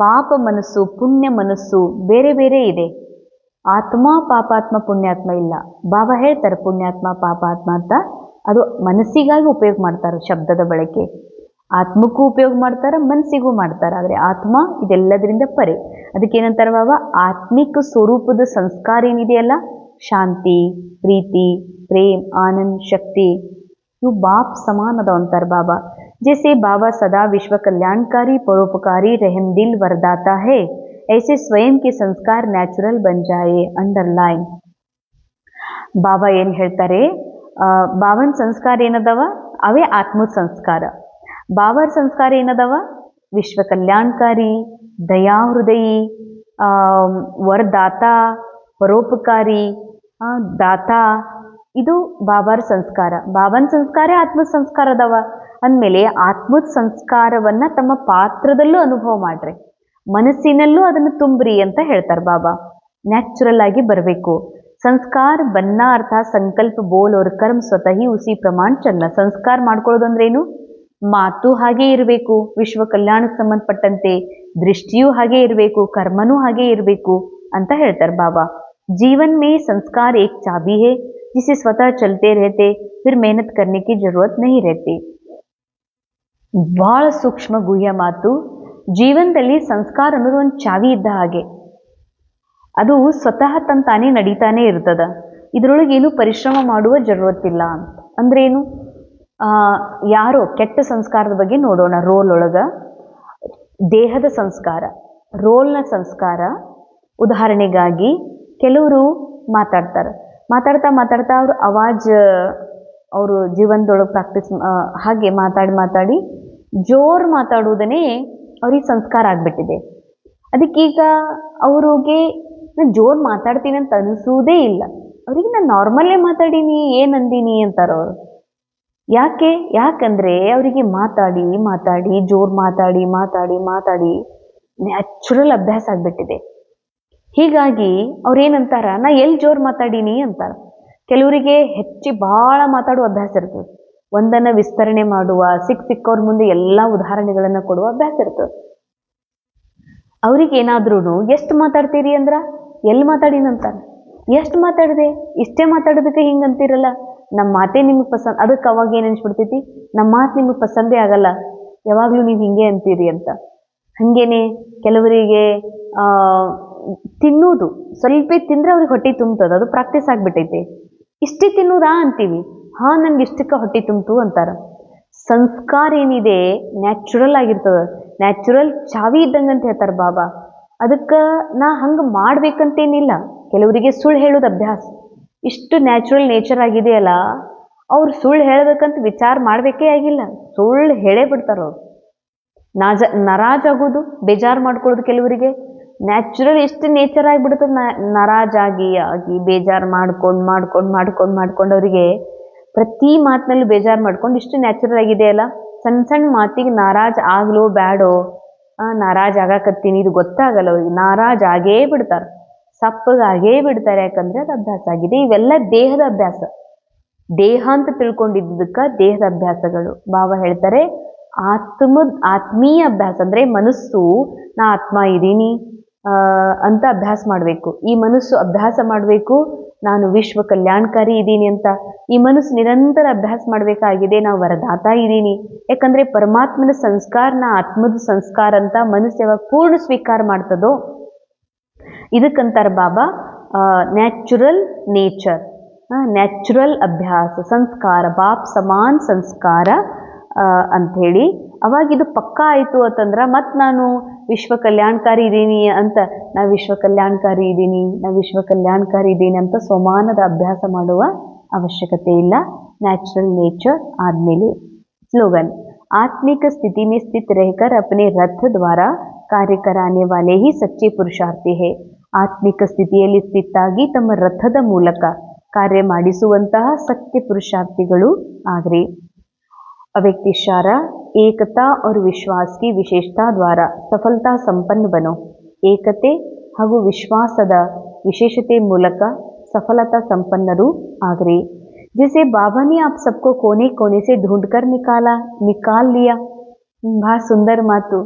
ಪಾಪ ಮನಸ್ಸು, ಪುಣ್ಯ ಮನಸ್ಸು ಬೇರೆ ಬೇರೆ ಇದೆ. ಆತ್ಮ ಪಾಪಾತ್ಮ ಪುಣ್ಯಾತ್ಮ ಇಲ್ಲ. ಬಾಬಾ ಹೇಳ್ತಾರೆ ಪುಣ್ಯಾತ್ಮ ಪಾಪಾತ್ಮ ಅಂತ. ಅದು ಮನಸ್ಸಿಗಾಗಿ ಉಪಯೋಗ ಮಾಡ್ತಾರೆ ಶಬ್ದದ ಬಳಕೆ. ಆತ್ಮಕ್ಕೂ ಉಪಯೋಗ ಮಾಡ್ತಾರೆ, ಮನಸ್ಸಿಗೂ ಮಾಡ್ತಾರೆ. ಆದರೆ ಆತ್ಮ ಇದೆಲ್ಲದರಿಂದ ಪರೆ. ಅದಕ್ಕೇನಂತಾರೆ ಬಾಬಾ, ಆತ್ಮಿಕ ಸ್ವರೂಪದ ಸಂಸ್ಕಾರ ಏನಿದೆಯಲ್ಲ, ಶಾಂತಿ, ಪ್ರೀತಿ, ಪ್ರೇಮ್, ಆನಂದ್, ಶಕ್ತಿ, ಇವು ಬಾಪ್ ಸಮಾನ ಅದಾವ ಅಂತಾರೆ ಬಾಬಾ. जैसे बाबा सदा विश्व कल्याणकारी परोपकारी रहम दिल वरदाता है, ऐसे स्वयं के संस्कार ನ್ಯಾಚುರಲ್ बन जाए. ಅಂಡರ್ಲೈನ್. ಬಾಬಾ ಏನು ಹೇಳ್ತಾರೆ, ಬಾಬನ ಸಂಸ್ಕಾರ ಏನದವ ಅವೇ ಆತ್ಮದ ಸಂಸ್ಕಾರ. ಬಾಬರ ಸಂಸ್ಕಾರ ಏನದವ, ವಿಶ್ವ ಕಲ್ಯಾಣಕಾರಿ, ದಯಾಹೃದಯಿ, ವರದಾತ, ಪರೋಪಕಾರಿ, ದಾತ, ಇದು ಬಾಬಾರ ಸಂಸ್ಕಾರ. ಬಾಬನ ಸಂಸ್ಕಾರ ಆತ್ಮದ ಸಂಸ್ಕಾರ ಅದಾವ ಅಂದಮೇಲೆ ಆತ್ಮದ ಸಂಸ್ಕಾರವನ್ನ ತಮ್ಮ ಪಾತ್ರದಲ್ಲೂ ಅನುಭವ ಮಾಡ್ರಿ, ಮನಸ್ಸಿನಲ್ಲೂ ಅದನ್ನು ತುಂಬ್ರಿ ಅಂತ ಹೇಳ್ತಾರೆ ಬಾಬಾ. ನ್ಯಾಚುರಲ್ ಆಗಿ ಬರಬೇಕು. ಸಂಸ್ಕಾರ ಬನ್ನ ಅರ್ಥ ಸಂಕಲ್ಪ ಬೋಲ್ ಅವ್ರ ಕರ್ಮ ಸ್ವತಃ ಉಸಿ ಪ್ರಮಾಣ ಚಲನ. ಸಂಸ್ಕಾರ ಮಾಡ್ಕೊಳ್ಳೋದು ಅಂದ್ರೆ ಏನು? ಮಾತು ಹಾಗೆ ಇರಬೇಕು, ವಿಶ್ವ ಕಲ್ಯಾಣಕ್ಕೆ ಸಂಬಂಧಪಟ್ಟಂತೆ ದೃಷ್ಟಿಯೂ ಹಾಗೆ ಇರಬೇಕು, ಕರ್ಮನೂ ಹಾಗೆ ಇರಬೇಕು ಅಂತ ಹೇಳ್ತಾರೆ ಬಾಬಾ. ಜೀವನ್ ಮೇ ಸಂಸ್ಕಾರ ಏಕ್ ಚಾಬಿ ಹೇ जिसे स्वतः चलते रहते, फिर मेहनत करने की जरूरत नहीं रहती. ಬಹಳ ಸೂಕ್ಷ್ಮ ಗುಹ್ಯ ಮಾತು. ಜೀವನದಲ್ಲಿ ಸಂಸ್ಕಾರ ಅನ್ನೋದು ಒಂದು ಚಾವಿ ಇದ್ದ ಹಾಗೆ, ಅದು ಸ್ವತಃ ತಾನೇ ನಡೀತಾನೆ ಇರ್ತದ. ಇದರೊಳಗೆ ಏನು ಪರಿಶ್ರಮ ಮಾಡುವ ಜरूरत ಇಲ್ಲ ಅಂತ. ಅಂದ್ರೇನು? ಯಾರೋ ಕೆಟ್ಟ ಸಂಸ್ಕಾರದ ಬಗ್ಗೆ ನೋಡೋಣ. ರೋಲ್ ಒಳಗ ದೇಹದ ಸಂಸ್ಕಾರ, ರೋಲ್ನ ಸಂಸ್ಕಾರ. ಉದಾಹರಣೆಗಾಗಿ ಕೆಲವರು ಮಾತಾಡ್ತಾ ಅವ್ರ ಆವಾಜ್ ಅವರು ಜೀವನದೊಳಗೆ ಪ್ರಾಕ್ಟೀಸ್ ಹಾಗೆ ಮಾತಾಡಿ ಜೋರು ಮಾತಾಡುವುದನ್ನೇ ಅವ್ರಿಗೆ ಸಂಸ್ಕಾರ ಆಗಿಬಿಟ್ಟಿದೆ. ಅದಕ್ಕೀಗ ಅವ್ರಿಗೆ ನಾನು ಜೋರು ಮಾತಾಡ್ತೀನಿ ಅಂತ ಅನಿಸುವುದೇ ಇಲ್ಲ. ಅವ್ರಿಗೆ ನಾನು ನಾರ್ಮಲ್ಲೇ ಮಾತಾಡೀನಿ, ಏನು ಅಂದೀನಿ ಅಂತಾರವ್ರು. ಯಾಕಂದರೆ ಅವರಿಗೆ ಮಾತಾಡಿ ಜೋರು ಮಾತಾಡಿ ನ್ಯಾಚುರಲ್ ಅಭ್ಯಾಸ ಆಗಿಬಿಟ್ಟಿದೆ. ಹೀಗಾಗಿ ಅವ್ರೇನಂತಾರ, ನಾ ಎಲ್ಲಿ ಜೋರು ಮಾತಾಡೀನಿ ಅಂತಾರ. ಕೆಲವರಿಗೆ ಭಾಳ ಮಾತಾಡುವ ಅಭ್ಯಾಸ ಇರ್ತದೆ. ಒಂದನ್ನು ವಿಸ್ತರಣೆ ಮಾಡುವ, ಸಿಕ್ಕವ್ರ ಮುಂದೆ ಎಲ್ಲ ಉದಾಹರಣೆಗಳನ್ನು ಕೊಡುವ ಅಭ್ಯಾಸ ಇರ್ತದೆ. ಅವ್ರಿಗೇನಾದ್ರೂ ಎಷ್ಟು ಮಾತಾಡ್ತೀರಿ ಅಂದ್ರ ಎಲ್ಲಿ ಮಾತಾಡೀನಂತಾರ. ಎಷ್ಟು ಮಾತಾಡಿದೆ, ಇಷ್ಟೇ ಮಾತಾಡೋದಕ್ಕೆ ಹಿಂಗೆ ಅಂತೀರಲ್ಲ, ನಮ್ಮ ಮಾತೇ ನಿಮಗೆ ಪಸಂದ್. ಅದಕ್ಕೆ ಅವಾಗ ಏನು ಅನ್ಸ್ಬಿಡ್ತೈತಿ, ನಮ್ಮ ಮಾತು ನಿಮಗೆ ಪಸಂದೇ ಆಗಲ್ಲ, ಯಾವಾಗಲೂ ನೀವು ಹಿಂಗೆ ಅಂತೀರಿ ಅಂತ. ಹಾಗೇನೆ ಕೆಲವರಿಗೆ ತಿನ್ನೋದು ಸ್ವಲ್ಪ ತಿಂದರೆ ಅವ್ರಿಗೆ ಹೊಟ್ಟೆ ತುಂಬ್ತದೆ, ಅದು ಪ್ರಾಕ್ಟೀಸ್ ಆಗಿಬಿಟ್ಟೈತೆ. ಇಷ್ಟೇ ತಿನ್ನೋದಾ ಅಂತೀವಿ, ನಂಗೆ ಇಷ್ಟಕ್ಕೆ ಹೊಟ್ಟೆ ತುಂಬ್ತು ಅಂತಾರ. ಸಂಸ್ಕಾರ ಏನಿದೆ ನ್ಯಾಚುರಲ್ ಆಗಿರ್ತದೆ, ನ್ಯಾಚುರಲ್ ಚಾವಿ ಇದ್ದಂಗೆ ಅಂತ ಹೇಳ್ತಾರೆ ಬಾಬಾ. ಅದಕ್ಕೆ ನಾ ಹಂಗೆ ಮಾಡ್ಬೇಕಂತೇನಿಲ್ಲ. ಕೆಲವರಿಗೆ ಸುಳ್ಳು ಹೇಳೋದು ಅಭ್ಯಾಸ, ಇಷ್ಟು ನ್ಯಾಚುರಲ್ ನೇಚರ್ ಆಗಿದೆಯಲ್ಲ, ಅವ್ರು ಸುಳ್ಳು ಹೇಳಬೇಕಂತ ವಿಚಾರ ಮಾಡಬೇಕೇ ಆಗಿಲ್ಲ, ಸುಳ್ಳು ಹೇಳೇ ಬಿಡ್ತಾರವ್ರು. ನಾರಾಜ್ ಆಗೋದು, ಬೇಜಾರು ಮಾಡ್ಕೊಳ್ಳೋದು ಕೆಲವರಿಗೆ ನ್ಯಾಚುರಲ್ ಎಷ್ಟು ನೇಚರ್ ಆಗಿಬಿಡ್ತದೆ. ನಾರಾಜಾಗಿ ಬೇಜಾರು ಮಾಡ್ಕೊಂಡು ಅವರಿಗೆ ಪ್ರತಿ ಮಾತಿನಲ್ಲೂ ಬೇಜಾರು ಮಾಡ್ಕೊಂಡು ಇಷ್ಟು ನ್ಯಾಚುರಲ್ ಆಗಿದೆಯಲ್ಲ, ಸಣ್ಣ ಮಾತಿಗೆ ನಾರಾಜ್ ಆಗ್ಲೋ ಬ್ಯಾಡೋ, ನಾರಾಜ್ ಆಗಾಕತ್ತೀನಿ ಇದು ಗೊತ್ತಾಗಲ್ಲ ಅವ್ರಿಗೆ, ನಾರಾಜ್ ಆಗೇ ಬಿಡ್ತಾರೆ. ಸಪ್ಪಗಾಗೇ ಬಿಡ್ತಾರೆ, ಯಾಕಂದ್ರೆ ಅದು ಅಭ್ಯಾಸ ಆಗಿದೆ. ಇವೆಲ್ಲ ದೇಹದ ಅಭ್ಯಾಸ, ದೇಹ ಅಂತ ತಿಳ್ಕೊಂಡಿದ್ದಕ್ಕ ದೇಹದ ಅಭ್ಯಾಸಗಳು. ಬಾಬಾ ಹೇಳ್ತಾರೆ ಆತ್ಮೀಯ ಅಭ್ಯಾಸ ಅಂದ್ರೆ ಮನಸ್ಸು ನಾ ಆತ್ಮ ಇದ್ದೀನಿ ಅಂತ ಅಭ್ಯಾಸ ಮಾಡಬೇಕು. ಈ ಮನಸ್ಸು ಅಭ್ಯಾಸ ಮಾಡಬೇಕು ನಾನು ವಿಶ್ವ ಕಲ್ಯಾಣಕಾರಿ ಇದ್ದೀನಿ ಅಂತ. ಈ ಮನಸ್ಸು ನಿರಂತರ ಅಭ್ಯಾಸ ಮಾಡಬೇಕಾಗಿದೆ ನಾವು ವರದಾತ ಇದ್ದೀನಿ. ಯಾಕಂದ್ರೆ ಪರಮಾತ್ಮನ ಸಂಸ್ಕಾರ ನಾ ಆತ್ಮದ ಸಂಸ್ಕಾರ ಅಂತ ಮನಸ್ಸು ಯಾವಾಗ ಪೂರ್ಣ ಸ್ವೀಕಾರ ಮಾಡ್ತದೋ ಇದಕ್ಕಂತಾರ ಬಾಬಾ ನ್ಯಾಚುರಲ್ ನೇಚರ್, ನ್ಯಾಚುರಲ್ ಅಭ್ಯಾಸ, ಸಂಸ್ಕಾರ, ಬಾಪ್ ಸಮಾನ್ ಸಂಸ್ಕಾರ ಅಂಥೇಳಿ. ಅವಾಗ ಇದು ಪಕ್ಕ ಆಯಿತು ಅಂತಂದ್ರೆ ಮತ್ತೆ ನಾನು ವಿಶ್ವ ಕಲ್ಯಾಣಕಾರಿ ಇದ್ದೀನಿ ಅಂತ, ನಾ ವಿಶ್ವ ಕಲ್ಯಾಣಕಾರಿ ಇದ್ದೀನಿ, ನಾ ವಿಶ್ವ ಕಲ್ಯಾಣಕಾರಿ ಇದ್ದೀನಿ ಅಂತ ಸಮಾನದ ಅಭ್ಯಾಸ ಮಾಡುವ ಅವಶ್ಯಕತೆ ಇಲ್ಲ. ನ್ಯಾಚುರಲ್ ನೇಚರ್ ಆದಮೇಲೆ स्लोगन आत्मिक स्थिति में स्थित रहकर अपने रथ द्वारा कार्य कराने वाले ही सच्चे पुरुषार्थी है. ಆತ್ಮಿಕ ಸ್ಥಿತಿಯಲ್ಲಿ ಸ್ಥಿತಾಗಿ ತಮ್ಮ ರಥದ ಮೂಲಕ ಕಾರ್ಯ ಮಾಡಿಸುವಂತಹ ಸತ್ಯ ಪುರುಷಾರ್ಥಿಗಳು ಆಗ್ರಿ. अव्यक्त इशारा एकता और विश्वास की विशेषता द्वारा सफलता संपन्न बनो. ಏಕತೆ ಹಾಗೂ ವಿಶ್ವಾಸದ ವಿಶೇಷತೆ ಮೂಲಕ ಸಫಲತಾ ಸಂಪನ್ನರು ಆಗ್ರಿ. जैसे बाबा ने आप सबको कोने कोने से ढूंढकर निकाल लिया. ಬಹಳ ಸುಂದರ ಮಾತು.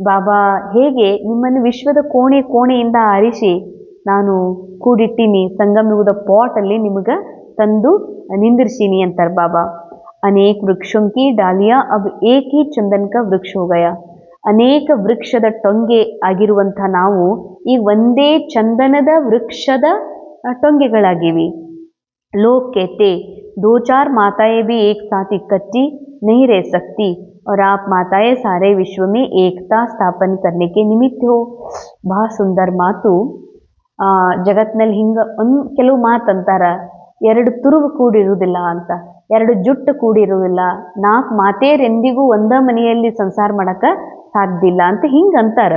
ಬಾಬಾ ಹೇಗೆ ನಿಮ್ಮನ್ನು ವಿಶ್ವದ ಕೋಣೆ ಕೋಣೆಯಿಂದ ಆರಿಸಿ ನಾನು ಕೂಡಿಟ್ಟಿನಿ, ಸಂಗಮಯುಗದ ಪಾಟಲ್ಲಿ ನಿಮಗೆ ತಂದು ನಿಂದಿರ್ಸೀನಿ ಅಂತಾರೆ ಬಾಬಾ. ಅನೇಕ ವೃಕ್ಷೋं की डालियां अब एक ही चंदन का वृक्ष हो गया. ಅನೇಕ ವೃಕ್ಷದ ಟೊಂಗೆ ಆಗಿರುವಂಥ ನಾವು ಈಗ ಒಂದೇ ಚಂದನದ ವೃಕ್ಷದ ಟೊಂಗೆಗಳಾಗಿವಿ. लोग कहते 2-4 माताएं भी एक साथ इकट्ठी नहीं रह सकती और आप माताएं सारे विश्व में एकता स्थापन करने के निमित्त हो. ಬಹಳ ಸುಂದರ ಮಾತು. ಜಗತ್ನಲ್ಲಿ ಹಿಂಗೆ ಕೆಲವು ಮಾತು ಅಂತಾರ, 2 ತುರುವು ಕೂಡಿರುವುದಿಲ್ಲ ಅಂತ, 2 ಜುಟ್ಟು ಕೂಡಿರುವುದಿಲ್ಲ, 4 ಮಾತೆಯರೆಂದಿಗೂ ಒಂದ ಮನೆಯಲ್ಲಿ ಸಂಸಾರ ಮಾಡಕ್ಕೆ ಸಾಧ್ಯ ಇಲ್ಲ ಅಂತ ಹಿಂಗೆ ಅಂತಾರ.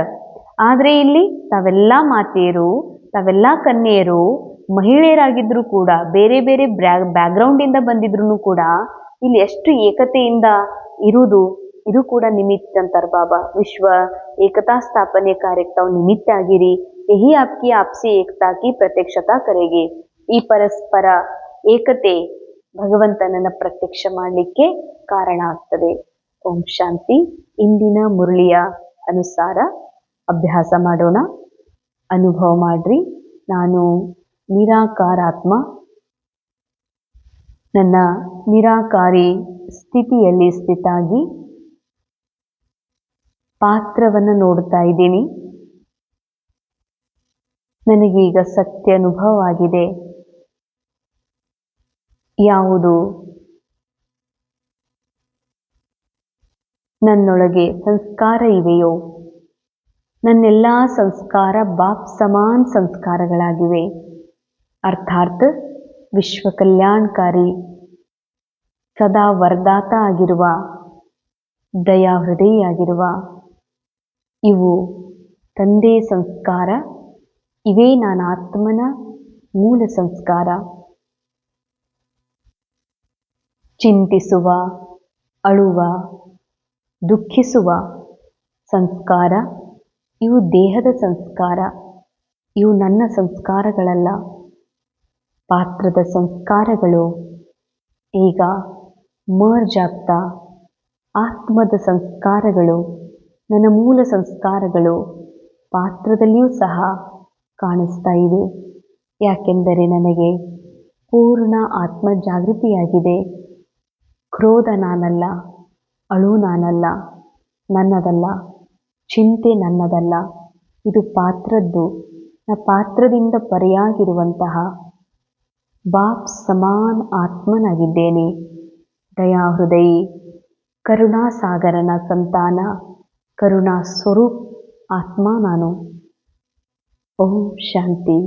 ಆದರೆ ಇಲ್ಲಿ ತಾವೆಲ್ಲ ಮಾತೆಯರು, ತಾವೆಲ್ಲ ಕನ್ಯೆಯರು, ಮಹಿಳೆಯರಾಗಿದ್ರು ಕೂಡ, ಬೇರೆ ಬೇರೆ ಬ್ಯಾಕ್ಗ್ರೌಂಡಿಂದ ಬಂದಿದ್ರು ಕೂಡ ಇಲ್ಲಿ ಎಷ್ಟು ಏಕತೆಯಿಂದ ಇರುವುದು ಇದು ಕೂಡ ನಿಮಿತ್ತ ಅಂತಾರೆ ಬಾಬಾ. ವಿಶ್ವ ಏಕತಾ ಸ್ಥಾಪನೆ ಕಾರ್ಯಕ್ಕೆ ತಾವು ನಿಮಿತ್ತ ಆಗಿರಿ. ಯಹಿ ಆಪ್ಕಿ ಆಪ್ಸಿ ಏಕತಾ ಕಿ ಪ್ರತ್ಯಕ್ಷತಾ ಕರೆಗೆ. ಈ ಪರಸ್ಪರ ಏಕತೆ ಭಗವಂತನನ್ನ ಪ್ರತ್ಯಕ್ಷ ಮಾಡಲಿಕ್ಕೆ ಕಾರಣ ಆಗ್ತದೆ. ಓಂ ಶಾಂತಿ. ಇಂದಿನ ಮುರಳಿಯ ಅನುಸಾರ ಅಭ್ಯಾಸ ಮಾಡೋಣ. ಅನುಭವ ಮಾಡ್ರಿ, ನಾನು ನಿರಾಕಾರಾತ್ಮ, ನನ್ನ ನಿರಾಕಾರಿ ಸ್ಥಿತಿಯಲ್ಲಿ ಸ್ಥಿತಾಗಿ ಪಾತ್ರವನ್ನು ನೋಡ್ತಾ ಇದ್ದೀನಿ. ನನಗೀಗ ಸತ್ಯ ಅನುಭವವಾಗಿದೆ. ಯಾವುದು ನನ್ನೊಳಗೆ ಸಂಸ್ಕಾರ ಇವೆಯೋ ನನ್ನೆಲ್ಲ ಸಂಸ್ಕಾರ ಬಾಪ್ ಸಮಾನ್ ಸಂಸ್ಕಾರಗಳಾಗಿವೆ. ಅರ್ಥಾತ್ ವಿಶ್ವ ಕಲ್ಯಾಣಕಾರಿ, ಸದಾ ವರದಾತ ಆಗಿರುವ, ದಯಾ ಹೃದಯಿಯಾಗಿರುವ ಇವು ತಂದೆ ಸಂಸ್ಕಾರ. ಇವೇ ನಾನು ಆತ್ಮನ ಮೂಲ ಸಂಸ್ಕಾರ. ಚಿಂತಿಸುವ, ಅಳುವ, ದುಃಖಿಸುವ ಸಂಸ್ಕಾರ ಇವು ದೇಹದ ಸಂಸ್ಕಾರ. ಇವು ನನ್ನ ಸಂಸ್ಕಾರಗಳಲ್ಲ. ಪಾತ್ರದ ಸಂಸ್ಕಾರಗಳು ಈಗ ಮರ್ಜ್ ಆಗ್ತಾ ಆತ್ಮದ ಸಂಸ್ಕಾರಗಳು, ನನ್ನ ಮೂಲ ಸಂಸ್ಕಾರಗಳು ಪಾತ್ರದಲ್ಲಿಯೂ ಸಹ ಕಾಣಿಸ್ತಾ ಇವೆ. ಯಾಕೆಂದರೆ ನನಗೆ ಪೂರ್ಣ ಆತ್ಮ ಜಾಗೃತಿಯಾಗಿದೆ. ಕ್ರೋಧ ನಾನಲ್ಲ, ಅಳು ನಾನಲ್ಲ, ನನ್ನದಲ್ಲ, ಚಿಂತೆ ನನ್ನದಲ್ಲ, ಇದು ಪಾತ್ರದ್ದು. ಪಾತ್ರದಿಂದ ಪರೆಯಾಗಿರುವಂತಹ ಬಾಪ್ ಸಮಾನ್ ಆತ್ಮನಾಗಿದ್ದೇನೆ. ದಯಾ ಹೃದಯಿ, ಕರುಣಾ ಸಾಗರನ ಸಂತಾನ, ಕರುಣಾ ಸ್ವರೂಪ್ ಆತ್ಮ ನಾನು. ಓಂ ಶಾಂತಿ.